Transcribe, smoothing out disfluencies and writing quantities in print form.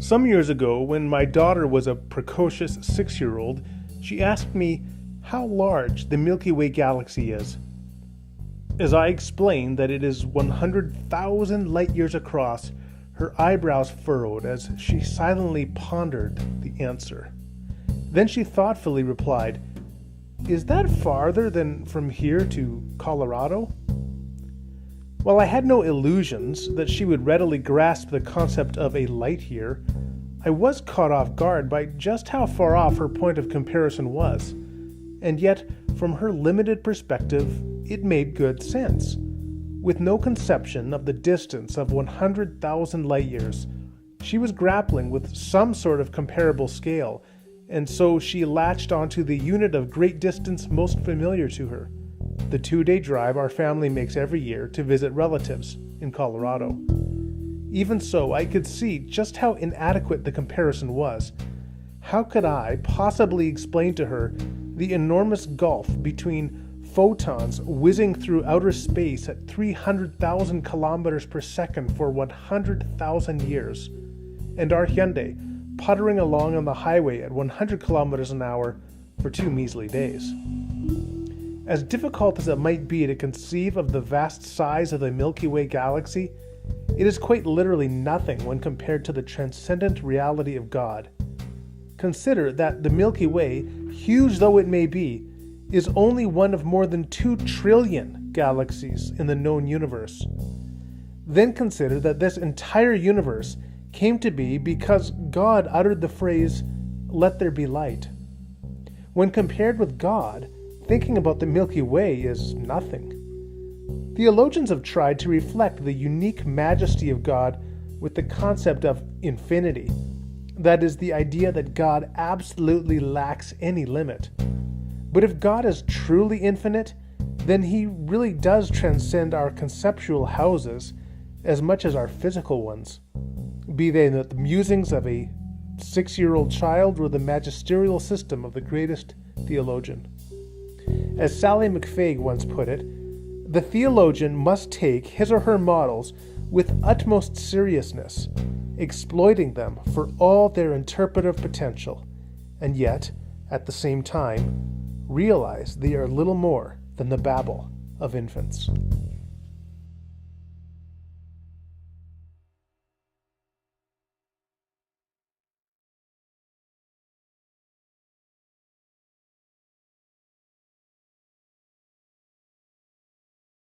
Some years ago, when my daughter was a precocious 6-year-old, she asked me how large the Milky Way galaxy is. As I explained that it is 100,000 light years across, her eyebrows furrowed as she silently pondered the answer. Then she thoughtfully replied, "Is that farther than from here to Colorado?" While I had no illusions that she would readily grasp the concept of a light year, I was caught off guard by just how far off her point of comparison was. And yet, from her limited perspective, it made good sense. With no conception of the distance of 100,000 light years, she was grappling with some sort of comparable scale, and so she latched onto the unit of great distance most familiar to her, the 2-day drive our family makes every year to visit relatives in Colorado. Even so, I could see just how inadequate the comparison was. How could I possibly explain to her the enormous gulf between photons whizzing through outer space at 300,000 kilometers per second for 100,000 years, and our Hyundai puttering along on the highway at 100 kilometers an hour for 2 measly days? As difficult as it might be to conceive of the vast size of the Milky Way galaxy, it is quite literally nothing when compared to the transcendent reality of God. Consider that the Milky Way, huge though it may be, is only one of more than 2 trillion galaxies in the known universe. Then consider that this entire universe came to be because God uttered the phrase, "Let there be light." When compared with God, thinking about the Milky Way is nothing. Theologians have tried to reflect the unique majesty of God with the concept of infinity. That is, the idea that God absolutely lacks any limit. But if God is truly infinite, then he really does transcend our conceptual houses as much as our physical ones, be they the musings of a 6-year-old child or the magisterial system of the greatest theologian. As Sally McFague once put it, the theologian must take his or her models with utmost seriousness, exploiting them for all their interpretive potential, and yet, at the same time, realize they are little more than the babble of infants.